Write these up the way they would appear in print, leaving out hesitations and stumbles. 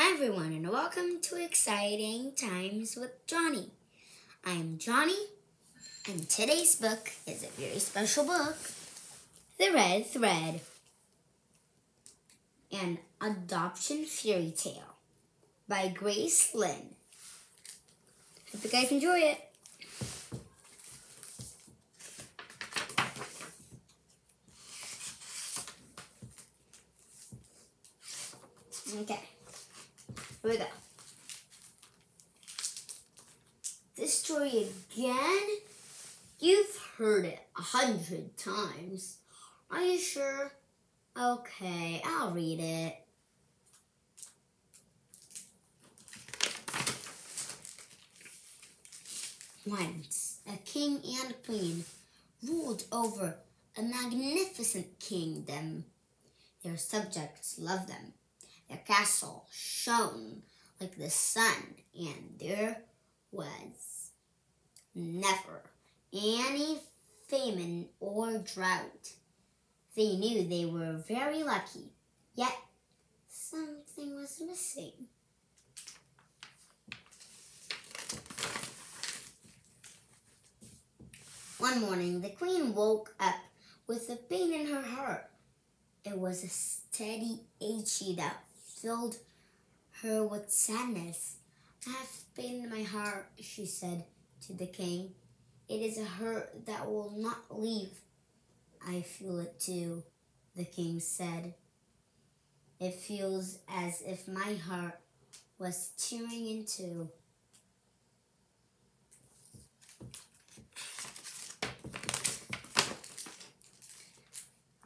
Hi everyone and welcome to Exciting Times with Johnny. I'm Johnny and today's book is a very special book, The Red Thread, an adoption fairy tale by Grace Lin. Hope you guys enjoy it. Okay, here we go. This story again, you've heard it 100 times. Are you sure? Okay, I'll read it. Once, a king and queen ruled over a magnificent kingdom. Their subjects loved them. Their castle shone like the sun, and there was never any famine or drought. They knew they were very lucky, yet something was missing. One morning, the queen woke up with a pain in her heart. It was a steady ache that filled her with sadness. "I have pain in my heart," she said to the king. "It is a hurt that will not leave." "I feel it too," the king said. "It feels as if my heart was tearing in two."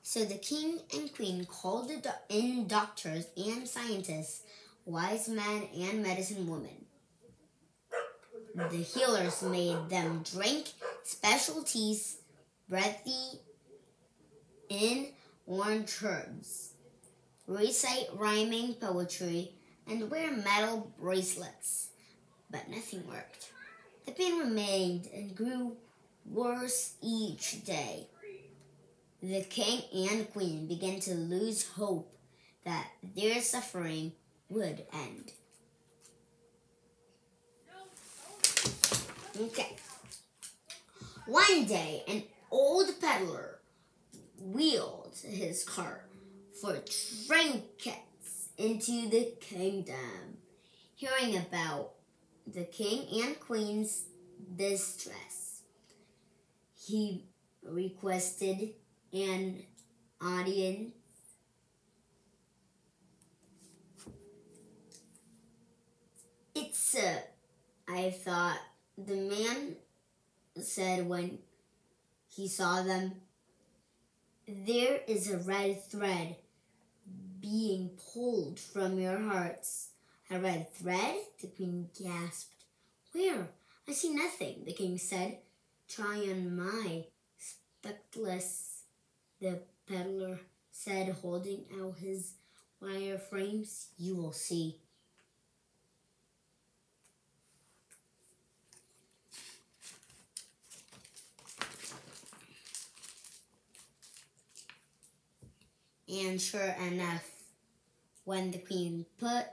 So the king and queen called in doctors and scientists, wise men and medicine women. The healers made them drink special teas, breathe in orange herbs, recite rhyming poetry, and wear metal bracelets. But nothing worked. The pain remained and grew worse each day. The king and queen began to lose hope that their suffering would end. Okay. One day, an old peddler wheeled his cart for trinkets into the kingdom. Hearing about the king and queen's distress, he requested an audience. I thought, the man said when he saw them. "There is a red thread being pulled from your hearts." "A red thread?" the queen gasped. "Where? I see nothing," the king said. "Try on my spectacles," the peddler said, holding out his wire frames. "You will see." And sure enough, when the queen put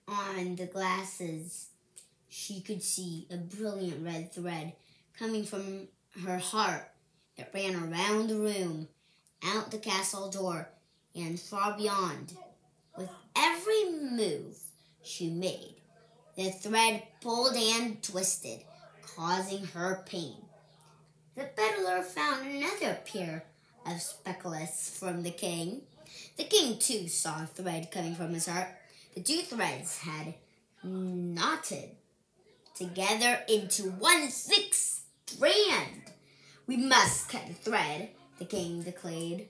on the glasses, she could see a brilliant red thread coming from her heart. It ran around the room, out the castle door, and far beyond. With every move she made, the thread pulled and twisted, causing her pain. The peddler found another pair of spectacles from the king. The king too saw a thread coming from his heart. The two threads had knotted together into one thick strand. "We must cut the thread," the king declared.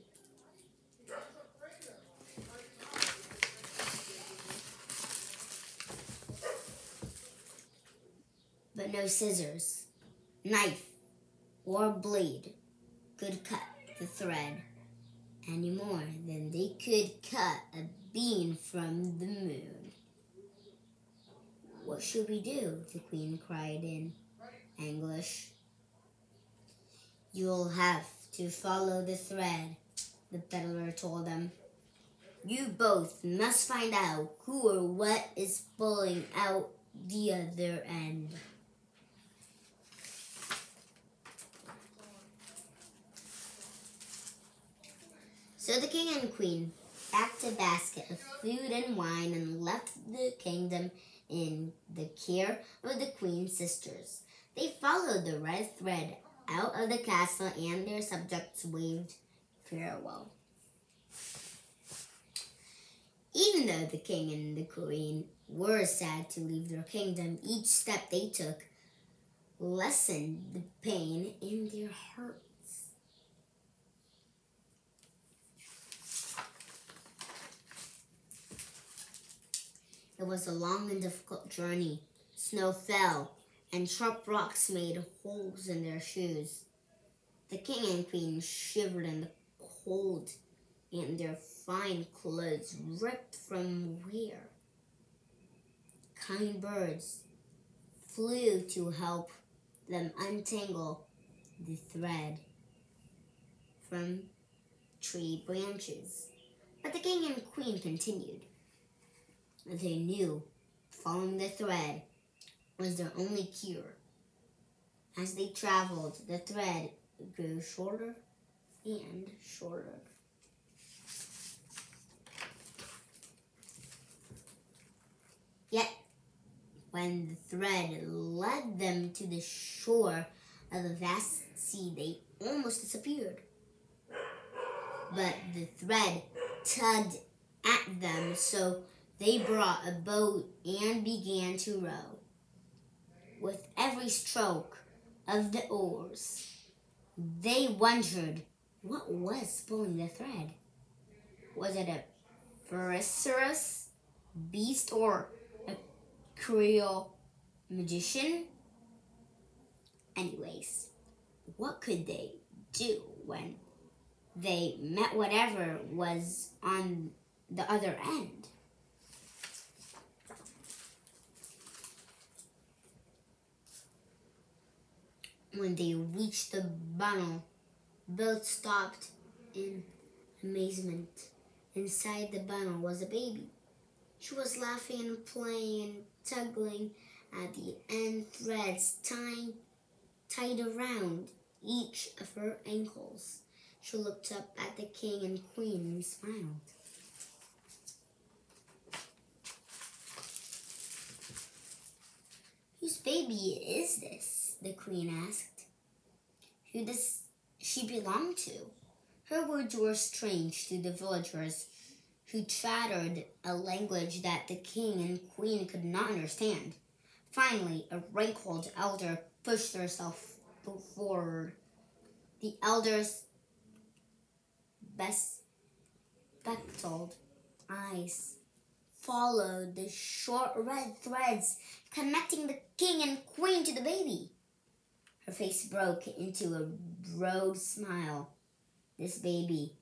But no scissors, knife, or blade could cut the thread any more than they could cut a bean from the moon. "What should we do?" the queen cried in anguish. "You'll have to follow the thread," the peddler told them. You both must find out who or what is pulling out the other end. So the king and queen packed a basket of food and wine and left the kingdom in the care of the queen's sisters. They followed the red thread out of the castle, and their subjects waved farewell. Even though the king and the queen were sad to leave their kingdom, each step they took lessened the pain in their hearts. It was a long and difficult journey. Snow fell, and sharp rocks made holes in their shoes. The king and queen shivered in the cold, and their fine clothes ripped from wear. Kind birds flew to help them untangle the thread from tree branches. But the king and queen continued. They knew following the thread was their only cure. As they traveled, the thread grew shorter and shorter. Yet, when the thread led them to the shore of the vast sea, they almost disappeared. But the thread tugged at them, so they brought a boat and began to row. With every stroke of the oars, they wondered what was pulling the thread. Was it a ferocious beast or a cruel magician? Anyways, what could they do when they met whatever was on the other end? When they reached the funnel, both stopped in amazement. Inside the funnel was a baby. She was laughing and playing and tugging at the end threads tied around each of her ankles. She looked up at the king and queen and smiled. "Whose baby is this?" the queen asked. "Who does she belong to?" Her words were strange to the villagers, who chattered a language that the king and queen could not understand. Finally, a wrinkled elder pushed herself forward. The elder's bespectacled eyes followed the short red threads connecting the king and queen to the baby. Her face broke into a broad smile. "This baby,"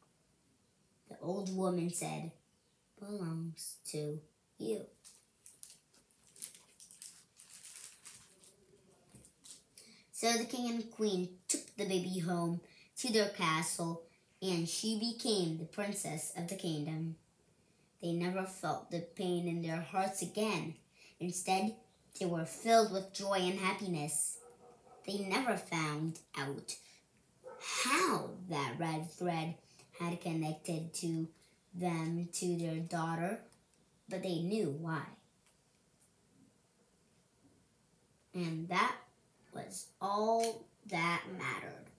the old woman said, "belongs to you." So the king and queen took the baby home to their castle, and she became the princess of the kingdom. They never felt the pain in their hearts again. Instead, they were filled with joy and happiness. They never found out how that red thread had connected them to their daughter, but they knew why. And that was all that mattered.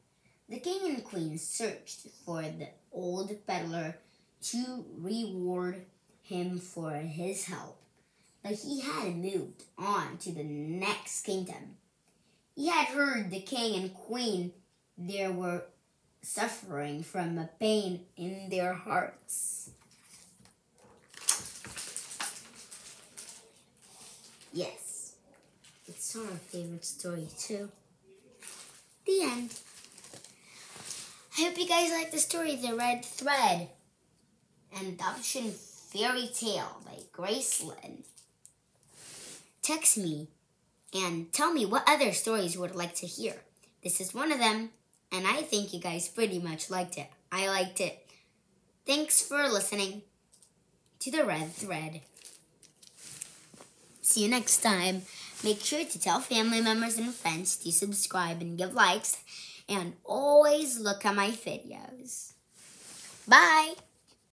The king and queen searched for the old peddler to reward him for his help, but he had moved on to the next kingdom. He had heard the king and queen there were suffering from a pain in their hearts. Yes, it's our favorite story too. The end. I hope you guys like the story, The Red Thread, an adoption fairy tale by Grace Lynn. Text me and tell me what other stories you would like to hear. This is one of them, and I think you guys pretty much liked it. I liked it. Thanks for listening. to the red thread. See you next time. Make sure to tell family members and friends to subscribe and give likes, and always look at my videos. Bye!